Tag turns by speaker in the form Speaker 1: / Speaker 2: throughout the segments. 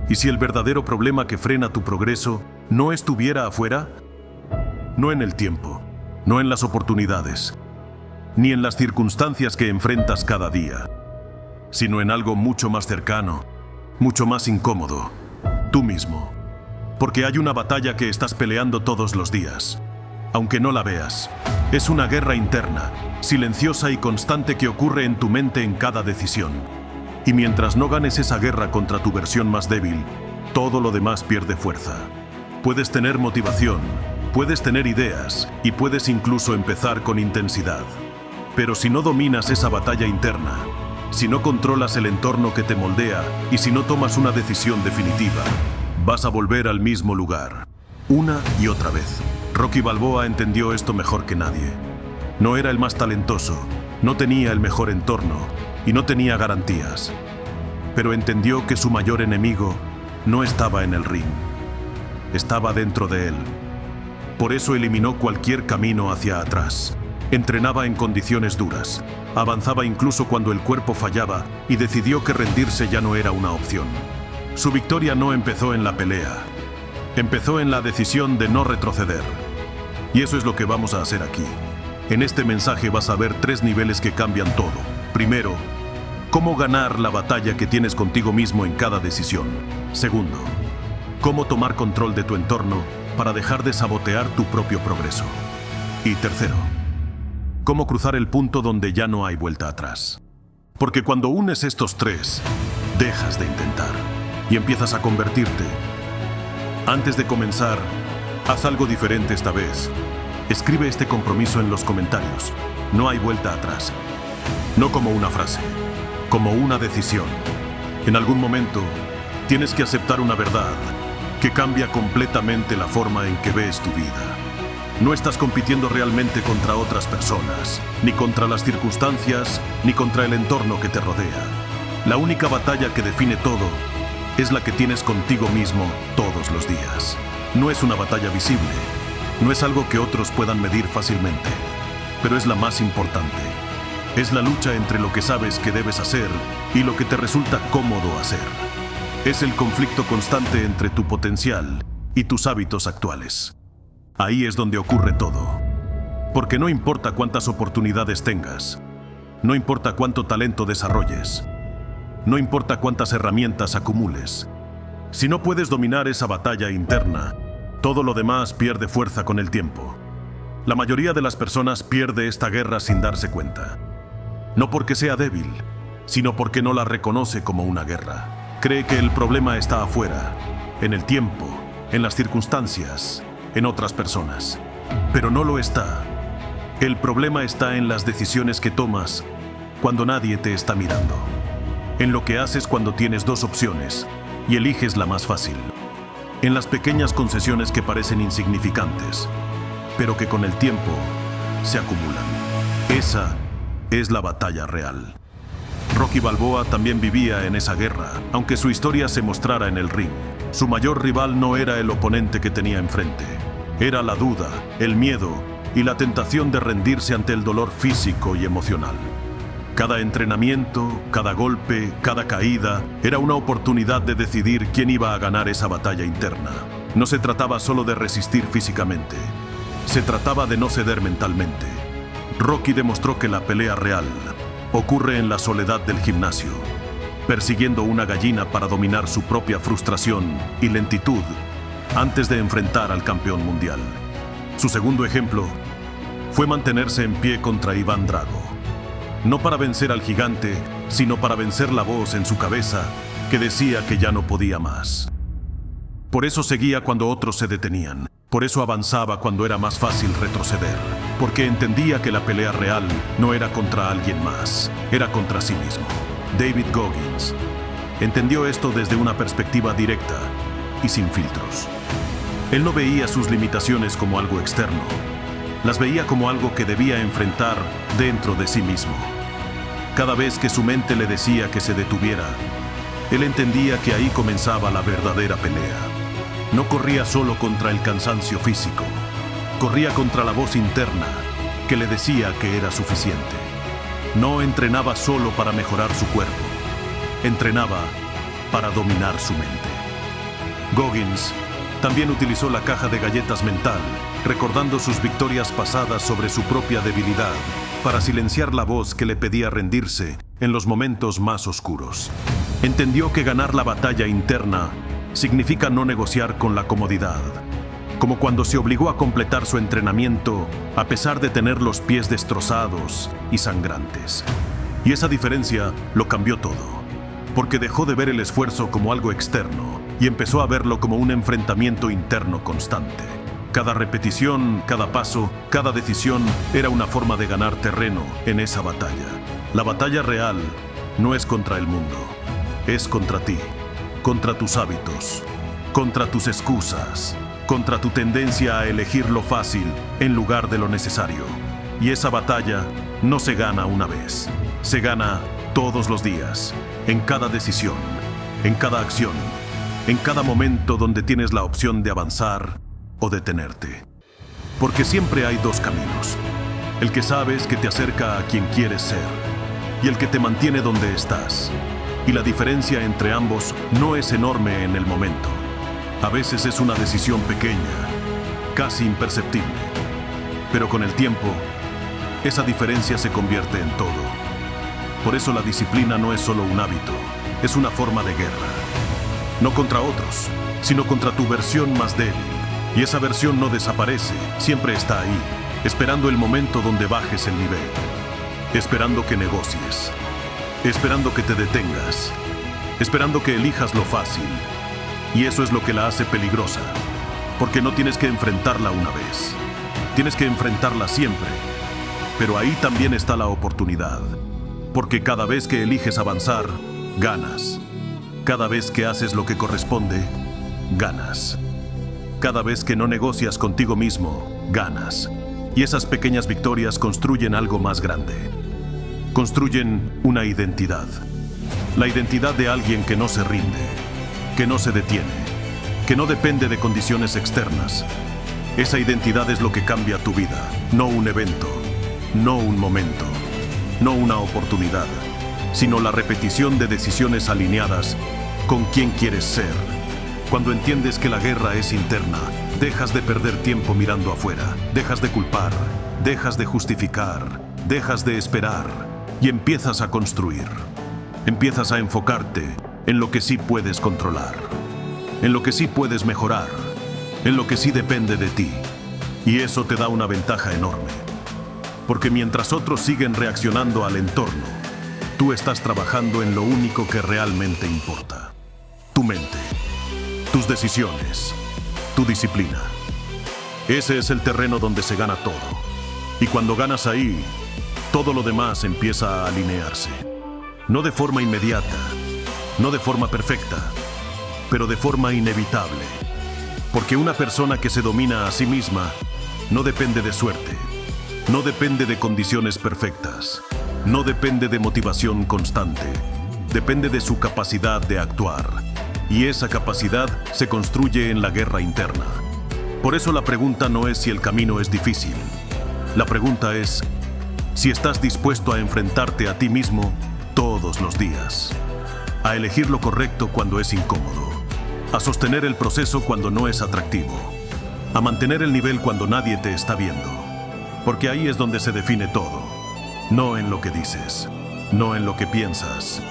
Speaker 1: ¿Y si el verdadero problema que frena tu progreso no estuviera afuera? No en el tiempo, no en las oportunidades, ni en las circunstancias que enfrentas cada día, sino en algo mucho más cercano, mucho más incómodo, tú mismo. Porque hay una batalla que estás peleando todos los días, aunque no la veas. Es una guerra interna, silenciosa y constante que ocurre en tu mente en cada decisión. Y mientras no ganes esa guerra contra tu versión más débil, todo lo demás pierde fuerza. Puedes tener motivación, puedes tener ideas y puedes incluso empezar con intensidad. Pero si no dominas esa batalla interna, si no controlas el entorno que te moldea y si no tomas una decisión definitiva, vas a volver al mismo lugar, una y otra vez. Rocky Balboa entendió esto mejor que nadie. No era el más talentoso, no tenía el mejor entorno y no tenía garantías. Pero entendió que su mayor enemigo no estaba en el ring, estaba dentro de él. Por eso eliminó cualquier camino hacia atrás. Entrenaba en condiciones duras, avanzaba incluso cuando el cuerpo fallaba y decidió que rendirse ya no era una opción. Su victoria no empezó en la pelea, empezó en la decisión de no retroceder. Y eso es lo que vamos a hacer aquí. En este mensaje vas a ver 3 niveles que cambian todo. Primero, cómo ganar la batalla que tienes contigo mismo en cada decisión. Segundo, cómo tomar control de tu entorno para dejar de sabotear tu propio progreso. Y tercero, cómo cruzar el punto donde ya no hay vuelta atrás. Porque cuando unes estos 3, dejas de intentar y empiezas a convertirte. Antes de comenzar, haz algo diferente esta vez. Escribe este compromiso en los comentarios. No hay vuelta atrás. No como una frase, como una decisión. En algún momento, tienes que aceptar una verdad que cambia completamente la forma en que ves tu vida. No estás compitiendo realmente contra otras personas, ni contra las circunstancias, ni contra el entorno que te rodea. La única batalla que define todo es la que tienes contigo mismo todos los días. No es una batalla visible, no es algo que otros puedan medir fácilmente, pero es la más importante. Es la lucha entre lo que sabes que debes hacer y lo que te resulta cómodo hacer. Es el conflicto constante entre tu potencial y tus hábitos actuales. Ahí es donde ocurre todo. Porque no importa cuántas oportunidades tengas, no importa cuánto talento desarrolles, no importa cuántas herramientas acumules. Si no puedes dominar esa batalla interna, todo lo demás pierde fuerza con el tiempo. La mayoría de las personas pierde esta guerra sin darse cuenta. No porque sea débil, sino porque no la reconoce como una guerra. Cree que el problema está afuera, en el tiempo, en las circunstancias, en otras personas. Pero no lo está. El problema está en las decisiones que tomas cuando nadie te está mirando. En lo que haces cuando tienes 2 opciones y eliges la más fácil. En las pequeñas concesiones que parecen insignificantes, pero que con el tiempo se acumulan. Esa es la batalla real. Rocky Balboa también vivía en esa guerra, aunque su historia se mostrara en el ring. Su mayor rival no era el oponente que tenía enfrente. Era la duda, el miedo y la tentación de rendirse ante el dolor físico y emocional. Cada entrenamiento, cada golpe, cada caída era una oportunidad de decidir quién iba a ganar esa batalla interna. No se trataba solo de resistir físicamente, se trataba de no ceder mentalmente. Rocky demostró que la pelea real ocurre en la soledad del gimnasio, persiguiendo una gallina para dominar su propia frustración y lentitud antes de enfrentar al campeón mundial. Su segundo ejemplo fue mantenerse en pie contra Iván Drago. No para vencer al gigante, sino para vencer la voz en su cabeza que decía que ya no podía más. Por eso seguía cuando otros se detenían. Por eso avanzaba cuando era más fácil retroceder. Porque entendía que la pelea real no era contra alguien más, era contra sí mismo. David Goggins entendió esto desde una perspectiva directa y sin filtros. Él no veía sus limitaciones como algo externo. Las veía como algo que debía enfrentar dentro de sí mismo. Cada vez que su mente le decía que se detuviera, él entendía que ahí comenzaba la verdadera pelea. No corría solo contra el cansancio físico, corría contra la voz interna que le decía que era suficiente. No entrenaba solo para mejorar su cuerpo, entrenaba para dominar su mente. Goggins también utilizó la caja de galletas mental, recordando sus victorias pasadas sobre su propia debilidad, para silenciar la voz que le pedía rendirse en los momentos más oscuros. Entendió que ganar la batalla interna significa no negociar con la comodidad, como cuando se obligó a completar su entrenamiento a pesar de tener los pies destrozados y sangrantes. Y esa diferencia lo cambió todo, porque dejó de ver el esfuerzo como algo externo y empezó a verlo como un enfrentamiento interno constante. Cada repetición, cada paso, cada decisión era una forma de ganar terreno en esa batalla. La batalla real no es contra el mundo, es contra ti, contra tus hábitos, contra tus excusas, contra tu tendencia a elegir lo fácil en lugar de lo necesario. Y esa batalla no se gana una vez, se gana todos los días, en cada decisión, en cada acción, en cada momento donde tienes la opción de avanzar o detenerte. Porque siempre hay dos caminos: el que sabes que te acerca a quien quieres ser y el que te mantiene donde estás. Y la diferencia entre ambos no es enorme en el momento. A veces es una decisión pequeña, casi imperceptible. Pero con el tiempo, esa diferencia se convierte en todo. Por eso la disciplina no es solo un hábito, es una forma de guerra. No contra otros, sino contra tu versión más débil. Y esa versión no desaparece, siempre está ahí, esperando el momento donde bajes el nivel, esperando que negocies, esperando que te detengas, esperando que elijas lo fácil. Y eso es lo que la hace peligrosa, porque no tienes que enfrentarla una vez, tienes que enfrentarla siempre. Pero ahí también está la oportunidad, porque cada vez que eliges avanzar, ganas. Cada vez que haces lo que corresponde, ganas. Cada vez que no negocias contigo mismo, ganas. Y esas pequeñas victorias construyen algo más grande. Construyen una identidad. La identidad de alguien que no se rinde, que no se detiene, que no depende de condiciones externas. Esa identidad es lo que cambia tu vida, no un evento, no un momento, no una oportunidad, sino la repetición de decisiones alineadas con quien quieres ser. Cuando entiendes que la guerra es interna, dejas de perder tiempo mirando afuera, dejas de culpar, dejas de justificar, dejas de esperar y empiezas a construir. Empiezas a enfocarte en lo que sí puedes controlar, en lo que sí puedes mejorar, en lo que sí depende de ti. Y eso te da una ventaja enorme. Porque mientras otros siguen reaccionando al entorno, tú estás trabajando en lo único que realmente importa: tu mente, tus decisiones, tu disciplina. Ese es el terreno donde se gana todo. Y cuando ganas ahí, todo lo demás empieza a alinearse. No de forma inmediata, no de forma perfecta, pero de forma inevitable. Porque una persona que se domina a sí misma no depende de suerte, no depende de condiciones perfectas, no depende de motivación constante, depende de su capacidad de actuar. Y esa capacidad se construye en la guerra interna. Por eso la pregunta no es si el camino es difícil. La pregunta es si estás dispuesto a enfrentarte a ti mismo todos los días, a elegir lo correcto cuando es incómodo, a sostener el proceso cuando no es atractivo, a mantener el nivel cuando nadie te está viendo. Porque ahí es donde se define todo, no en lo que dices, no en lo que piensas,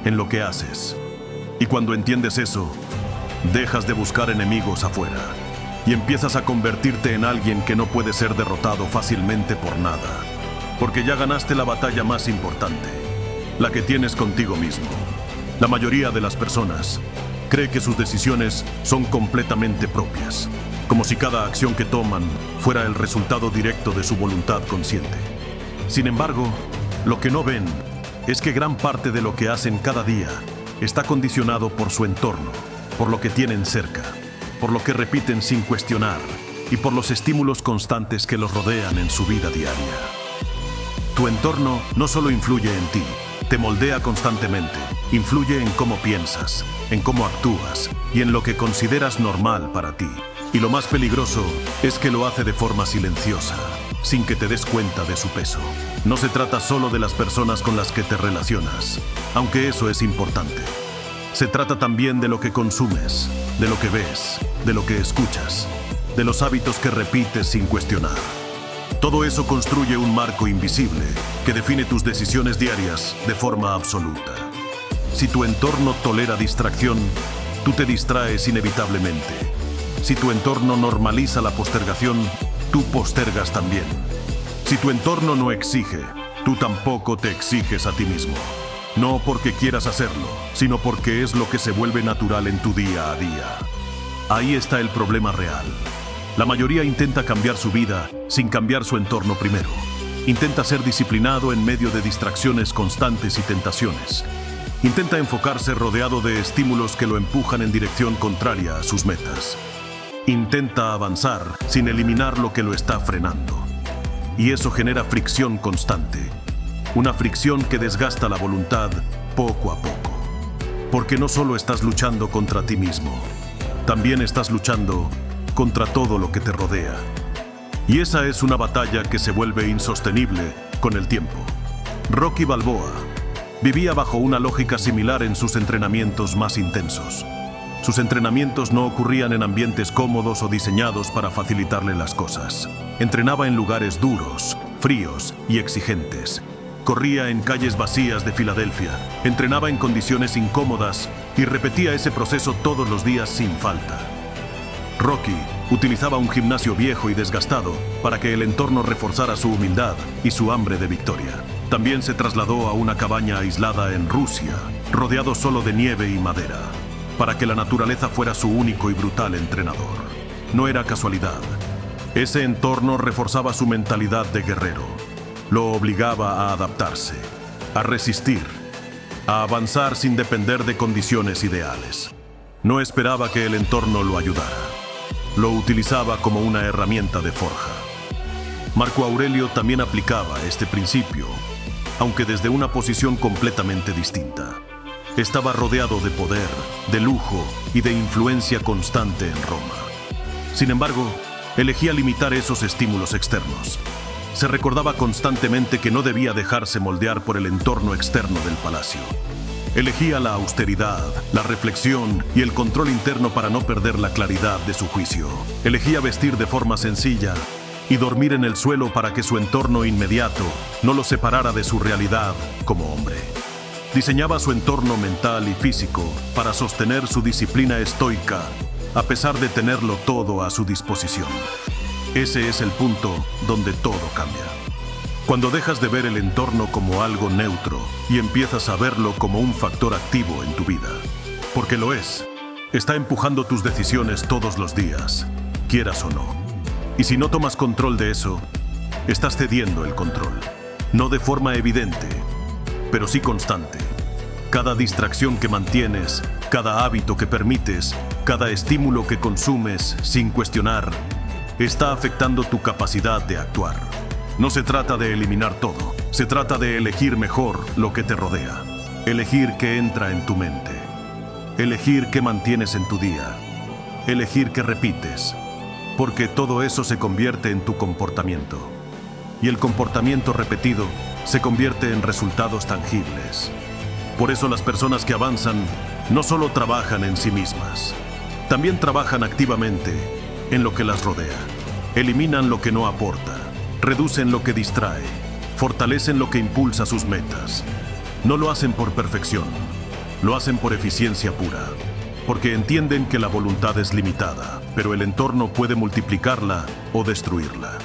Speaker 1: en lo que haces. Y cuando entiendes eso, dejas de buscar enemigos afuera y empiezas a convertirte en alguien que no puede ser derrotado fácilmente por nada, porque ya ganaste la batalla más importante, la que tienes contigo mismo. La mayoría de las personas cree que sus decisiones son completamente propias, como si cada acción que toman fuera el resultado directo de su voluntad consciente. Sin embargo, lo que no ven es que gran parte de lo que hacen cada día está condicionado por su entorno, por lo que tienen cerca, por lo que repiten sin cuestionar y por los estímulos constantes que los rodean en su vida diaria. Tu entorno no solo influye en ti, te moldea constantemente, influye en cómo piensas, en cómo actúas y en lo que consideras normal para ti. Y lo más peligroso es que lo hace de forma silenciosa, sin que te des cuenta de su peso. No se trata solo de las personas con las que te relacionas, aunque eso es importante. Se trata también de lo que consumes, de lo que ves, de lo que escuchas, de los hábitos que repites sin cuestionar. Todo eso construye un marco invisible que define tus decisiones diarias de forma absoluta. Si tu entorno tolera distracción, tú te distraes inevitablemente. Si tu entorno normaliza la postergación, tú postergas también. Si tu entorno no exige, tú tampoco te exiges a ti mismo. No porque quieras hacerlo, sino porque es lo que se vuelve natural en tu día a día. Ahí está el problema real. La mayoría intenta cambiar su vida sin cambiar su entorno primero. Intenta ser disciplinado en medio de distracciones constantes y tentaciones. Intenta enfocarse rodeado de estímulos que lo empujan en dirección contraria a sus metas. Intenta avanzar sin eliminar lo que lo está frenando. Y eso genera fricción constante. Una fricción que desgasta la voluntad poco a poco. Porque no solo estás luchando contra ti mismo, también estás luchando contra todo lo que te rodea. Y esa es una batalla que se vuelve insostenible con el tiempo. Rocky Balboa vivía bajo una lógica similar en sus entrenamientos más intensos. Sus entrenamientos no ocurrían en ambientes cómodos o diseñados para facilitarle las cosas. Entrenaba en lugares duros, fríos y exigentes. Corría en calles vacías de Filadelfia, entrenaba en condiciones incómodas y repetía ese proceso todos los días sin falta. Rocky utilizaba un gimnasio viejo y desgastado para que el entorno reforzara su humildad y su hambre de victoria. También se trasladó a una cabaña aislada en Rusia, rodeado solo de nieve y madera, para que la naturaleza fuera su único y brutal entrenador. No era casualidad. Ese entorno reforzaba su mentalidad de guerrero. Lo obligaba a adaptarse, a resistir, a avanzar sin depender de condiciones ideales. No esperaba que el entorno lo ayudara. Lo utilizaba como una herramienta de forja. Marco Aurelio también aplicaba este principio, aunque desde una posición completamente distinta. Estaba rodeado de poder, de lujo y de influencia constante en Roma. Sin embargo, elegía limitar esos estímulos externos. Se recordaba constantemente que no debía dejarse moldear por el entorno externo del palacio. Elegía la austeridad, la reflexión y el control interno para no perder la claridad de su juicio. Elegía vestir de forma sencilla y dormir en el suelo para que su entorno inmediato no lo separara de su realidad como hombre. Diseñaba su entorno mental y físico para sostener su disciplina estoica, a pesar de tenerlo todo a su disposición. Ese es el punto donde todo cambia. Cuando dejas de ver el entorno como algo neutro y empiezas a verlo como un factor activo en tu vida. Porque lo es. Está empujando tus decisiones todos los días, quieras o no. Y si no tomas control de eso, estás cediendo el control. No de forma evidente, pero sí constante. Cada distracción que mantienes, cada hábito que permites, cada estímulo que consumes sin cuestionar, está afectando tu capacidad de actuar. No se trata de eliminar todo, se trata de elegir mejor lo que te rodea. Elegir qué entra en tu mente. Elegir qué mantienes en tu día. Elegir qué repites. Porque todo eso se convierte en tu comportamiento. Y el comportamiento repetido se convierte en resultados tangibles. Por eso las personas que avanzan no solo trabajan en sí mismas, también trabajan activamente en lo que las rodea. Eliminan lo que no aporta, reducen lo que distrae, fortalecen lo que impulsa sus metas. No lo hacen por perfección, lo hacen por eficiencia pura, porque entienden que la voluntad es limitada, pero el entorno puede multiplicarla o destruirla.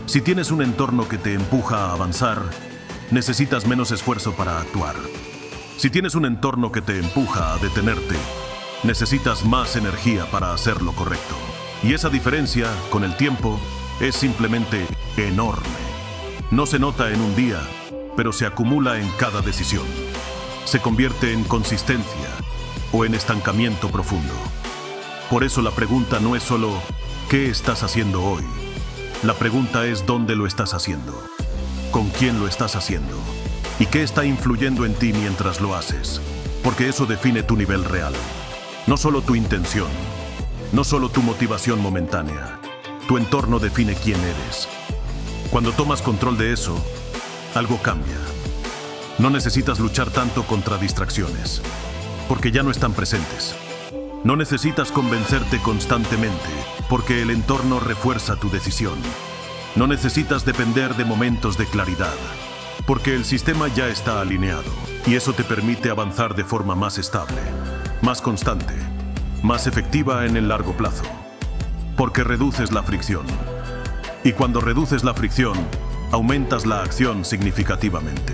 Speaker 1: Si tienes un entorno que te empuja a avanzar, necesitas menos esfuerzo para actuar. Si tienes un entorno que te empuja a detenerte, necesitas más energía para hacer lo correcto. Y esa diferencia, con el tiempo, es simplemente enorme. No se nota en un día, pero se acumula en cada decisión. Se convierte en consistencia o en estancamiento profundo. Por eso la pregunta no es solo ¿qué estás haciendo hoy? La pregunta es ¿dónde lo estás haciendo? ¿Con quién lo estás haciendo? ¿Y qué está influyendo en ti mientras lo haces? Porque eso define tu nivel real. No solo tu intención, no solo tu motivación momentánea. Tu entorno define quién eres. Cuando tomas control de eso, algo cambia. No necesitas luchar tanto contra distracciones. porque ya no están presentes. No necesitas convencerte constantemente, porque el entorno refuerza tu decisión. No necesitas depender de momentos de claridad, porque el sistema ya está alineado, y eso te permite avanzar de forma más estable, más constante, más efectiva en el largo plazo, porque reduces la fricción. Y cuando reduces la fricción, aumentas la acción significativamente.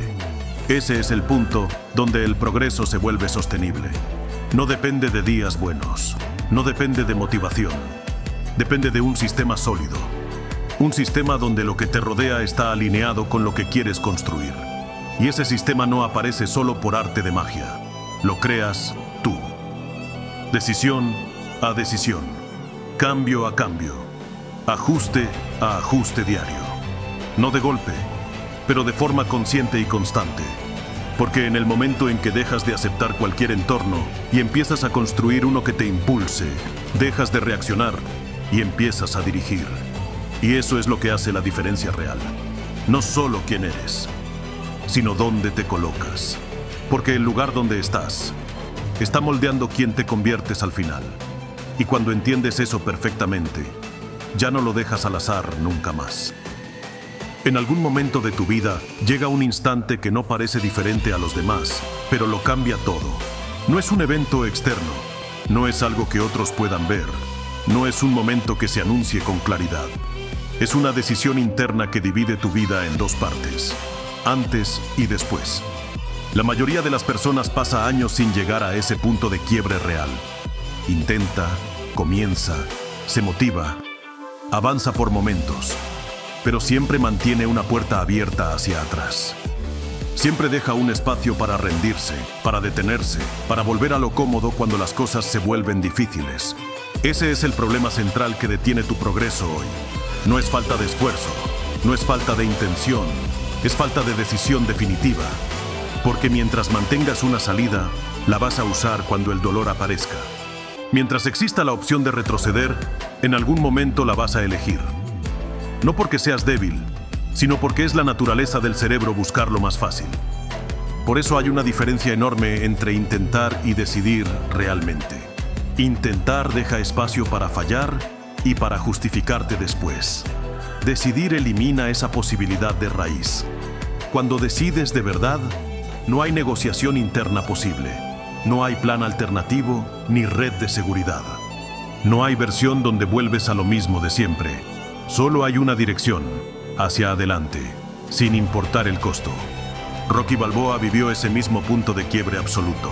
Speaker 1: Ese es el punto donde el progreso se vuelve sostenible. No depende de días buenos, no depende de motivación, depende de un sistema sólido. Un sistema donde lo que te rodea está alineado con lo que quieres construir. Y ese sistema no aparece solo por arte de magia. Lo creas tú. Decisión a decisión. Cambio a cambio. Ajuste a ajuste diario. No de golpe, pero de forma consciente y constante. Porque en el momento en que dejas de aceptar cualquier entorno y empiezas a construir uno que te impulse, dejas de reaccionar y empiezas a dirigir. Y eso es lo que hace la diferencia real. No solo quién eres, sino dónde te colocas. Porque el lugar donde estás está moldeando quién te conviertes al final. Y cuando entiendes eso perfectamente, ya no lo dejas al azar nunca más. En algún momento de tu vida llega un instante que no parece diferente a los demás, pero lo cambia todo. No es un evento externo, no es algo que otros puedan ver, no es un momento que se anuncie con claridad. Es una decisión interna que divide tu vida en dos partes, antes y después. La mayoría de las personas pasa años sin llegar a ese punto de quiebre real. Intenta, comienza, se motiva, avanza por momentos, pero siempre mantiene una puerta abierta hacia atrás. Siempre deja un espacio para rendirse, para detenerse, para volver a lo cómodo cuando las cosas se vuelven difíciles. Ese es el problema central que detiene tu progreso hoy. No es falta de esfuerzo, no es falta de intención, es falta de decisión definitiva. Porque mientras mantengas una salida, la vas a usar cuando el dolor aparezca. Mientras exista la opción de retroceder, en algún momento la vas a elegir. No porque seas débil, sino porque es la naturaleza del cerebro buscar lo más fácil. Por eso hay una diferencia enorme entre intentar y decidir realmente. Intentar deja espacio para fallar y para justificarte después. Decidir elimina esa posibilidad de raíz. Cuando decides de verdad, no hay negociación interna posible. No hay plan alternativo ni red de seguridad. No hay versión donde vuelves a lo mismo de siempre. Solo hay una dirección, hacia adelante, sin importar el costo. Rocky Balboa vivió ese mismo punto de quiebre absoluto.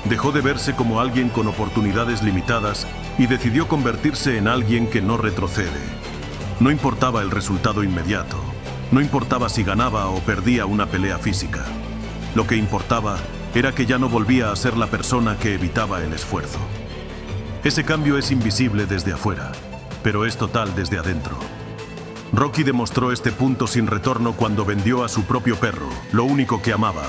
Speaker 1: Dejó de verse como alguien con oportunidades limitadas y decidió convertirse en alguien que no retrocede. No importaba el resultado inmediato, no importaba si ganaba o perdía una pelea física. Lo que importaba era que ya no volvía a ser la persona que evitaba el esfuerzo. Ese cambio es invisible desde afuera, pero es total desde adentro. Rocky demostró este punto sin retorno cuando vendió a su propio perro, lo único que amaba,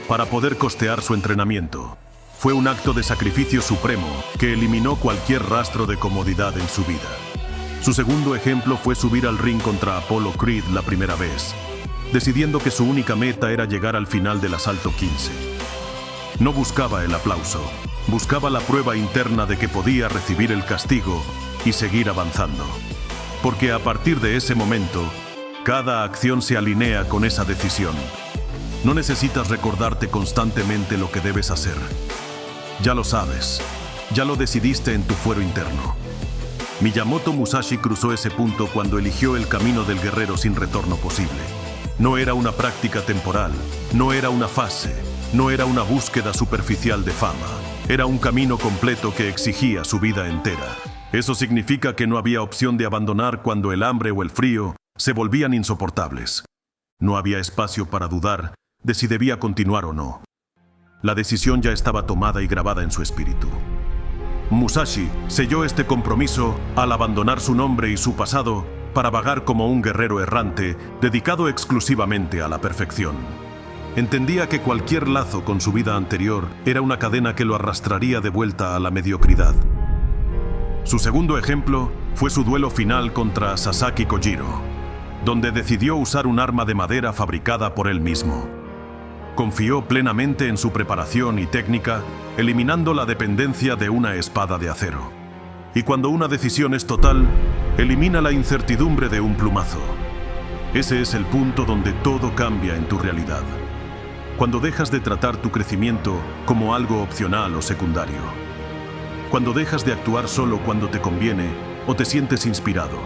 Speaker 1: para poder costear su entrenamiento. Fue un acto de sacrificio supremo que eliminó cualquier rastro de comodidad en su vida. Su segundo ejemplo fue subir al ring contra Apollo Creed la primera vez, decidiendo que su única meta era llegar al final del asalto 15. No buscaba el aplauso, buscaba la prueba interna de que podía recibir el castigo y seguir avanzando. Porque a partir de ese momento, cada acción se alinea con esa decisión. No necesitas recordarte constantemente lo que debes hacer. Ya lo sabes, ya lo decidiste en tu fuero interno. Miyamoto Musashi cruzó ese punto cuando eligió el camino del guerrero sin retorno posible. No era una práctica temporal, no era una fase, no era una búsqueda superficial de fama. Era un camino completo que exigía su vida entera. Eso significa que no había opción de abandonar cuando el hambre o el frío se volvían insoportables. No había espacio para dudar de si debía continuar o no. La decisión ya estaba tomada y grabada en su espíritu. Musashi selló este compromiso al abandonar su nombre y su pasado para vagar como un guerrero errante dedicado exclusivamente a la perfección. Entendía que cualquier lazo con su vida anterior era una cadena que lo arrastraría de vuelta a la mediocridad. Su segundo ejemplo fue su duelo final contra Sasaki Kojiro, donde decidió usar un arma de madera fabricada por él mismo. Confió plenamente en su preparación y técnica, eliminando la dependencia de una espada de acero. Y cuando una decisión es total, elimina la incertidumbre de un plumazo. Ese es el punto donde todo cambia en tu realidad. Cuando dejas de tratar tu crecimiento como algo opcional o secundario. Cuando dejas de actuar solo cuando te conviene o te sientes inspirado.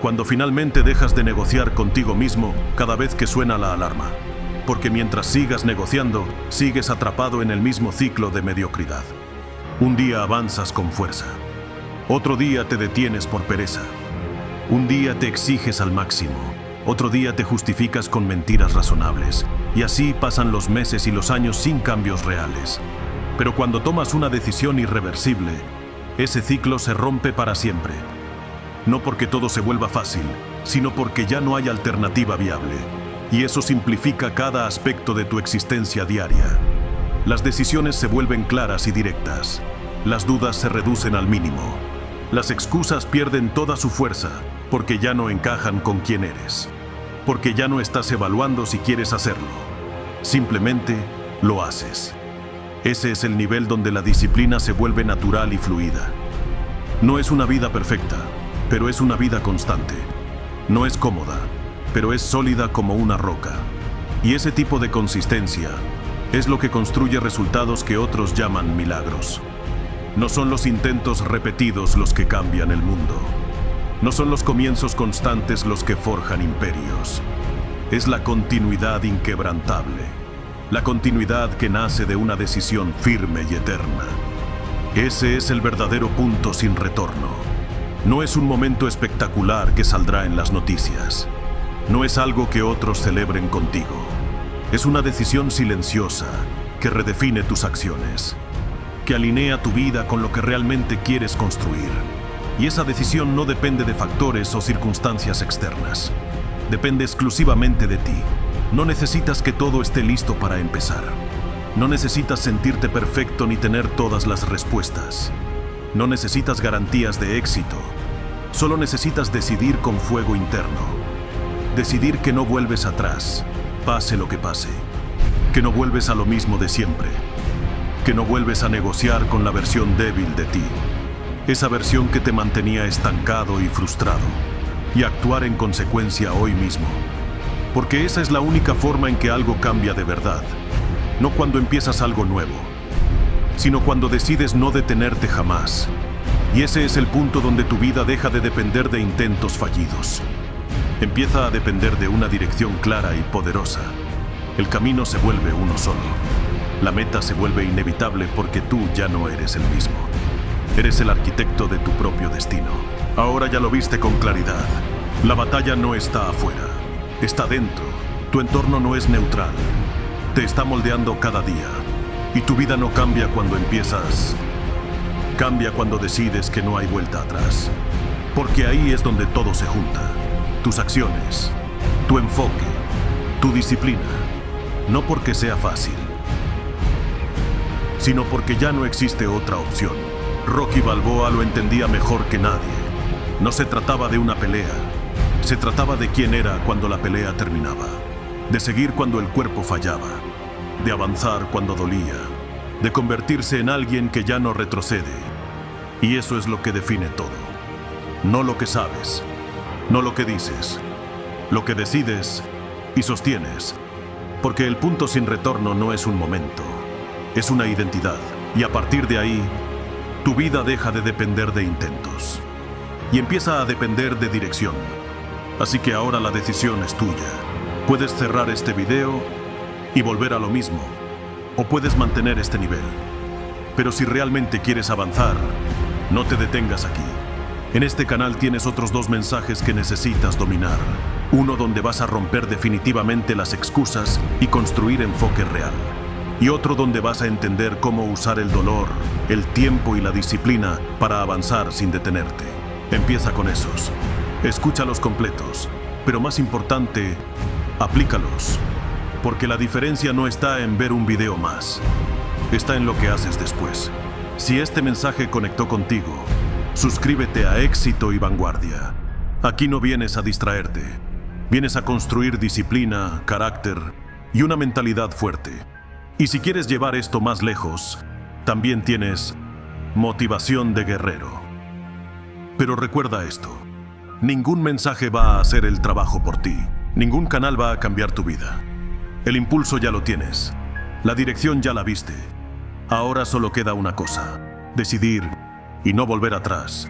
Speaker 1: Cuando finalmente dejas de negociar contigo mismo cada vez que suena la alarma. Porque mientras sigas negociando, sigues atrapado en el mismo ciclo de mediocridad. Un día avanzas con fuerza. Otro día te detienes por pereza. Un día te exiges al máximo. Otro día te justificas con mentiras razonables. Y así pasan los meses y los años sin cambios reales. Pero cuando tomas una decisión irreversible, ese ciclo se rompe para siempre. No porque todo se vuelva fácil, sino porque ya no hay alternativa viable. Y eso simplifica cada aspecto de tu existencia diaria. Las decisiones se vuelven claras y directas. Las dudas se reducen al mínimo. Las excusas pierden toda su fuerza porque ya no encajan con quién eres. Porque ya no estás evaluando si quieres hacerlo. Simplemente lo haces. Ese es el nivel donde la disciplina se vuelve natural y fluida. No es una vida perfecta, pero es una vida constante. No es cómoda, pero es sólida como una roca. Y ese tipo de consistencia es lo que construye resultados que otros llaman milagros. No son los intentos repetidos los que cambian el mundo. No son los comienzos constantes los que forjan imperios. Es la continuidad inquebrantable. La continuidad que nace de una decisión firme y eterna. Ese es el verdadero punto sin retorno. No es un momento espectacular que saldrá en las noticias. No es algo que otros celebren contigo. Es una decisión silenciosa que redefine tus acciones, que alinea tu vida con lo que realmente quieres construir. Y esa decisión no depende de factores o circunstancias externas. Depende exclusivamente de ti. No necesitas que todo esté listo para empezar. No necesitas sentirte perfecto ni tener todas las respuestas. No necesitas garantías de éxito. Solo necesitas decidir con fuego interno. Decidir que no vuelves atrás, pase lo que pase. Que no vuelves a lo mismo de siempre. Que no vuelves a negociar con la versión débil de ti. Esa versión que te mantenía estancado y frustrado. Y actuar en consecuencia hoy mismo. Porque esa es la única forma en que algo cambia de verdad. No cuando empiezas algo nuevo, sino cuando decides no detenerte jamás. Y ese es el punto donde tu vida deja de depender de intentos fallidos. Empieza a depender de una dirección clara y poderosa. El camino se vuelve uno solo. La meta se vuelve inevitable porque tú ya no eres el mismo. Eres el arquitecto de tu propio destino. Ahora ya lo viste con claridad. La batalla no está afuera, está dentro. Tu entorno no es neutral. Te está moldeando cada día. Y tu vida no cambia cuando empiezas. Cambia cuando decides que no hay vuelta atrás. Porque ahí es donde todo se junta. Tus acciones, tu enfoque, tu disciplina. No porque sea fácil, sino porque ya no existe otra opción. Rocky Balboa lo entendía mejor que nadie. No se trataba de una pelea. Se trataba de quién era cuando la pelea terminaba. De seguir cuando el cuerpo fallaba. De avanzar cuando dolía. De convertirse en alguien que ya no retrocede. Y eso es lo que define todo. No lo que sabes. No lo que dices. Lo que decides y sostienes. Porque el punto sin retorno no es un momento. Es una identidad. Y a partir de ahí, tu vida deja de depender de intentos. Y empieza a depender de dirección. Así que ahora la decisión es tuya. Puedes cerrar este video y volver a lo mismo. O puedes mantener este nivel. Pero si realmente quieres avanzar, no te detengas aquí. En este canal tienes otros 2 mensajes que necesitas dominar. Uno donde vas a romper definitivamente las excusas y construir enfoque real. Y otro donde vas a entender cómo usar el dolor, el tiempo y la disciplina para avanzar sin detenerte. Empieza con esos. Escúchalos completos. Pero más importante, aplícalos. Porque la diferencia no está en ver un video más. Está en lo que haces después. Si este mensaje conectó contigo, suscríbete a Éxito y Vanguardia. Aquí no vienes a distraerte. Vienes a construir disciplina, carácter y una mentalidad fuerte. Y si quieres llevar esto más lejos, también tienes motivación de guerrero. Pero recuerda esto, ningún mensaje va a hacer el trabajo por ti. Ningún canal va a cambiar tu vida. El impulso ya lo tienes. La dirección ya la viste. Ahora solo queda una cosa: decidir y no volver atrás.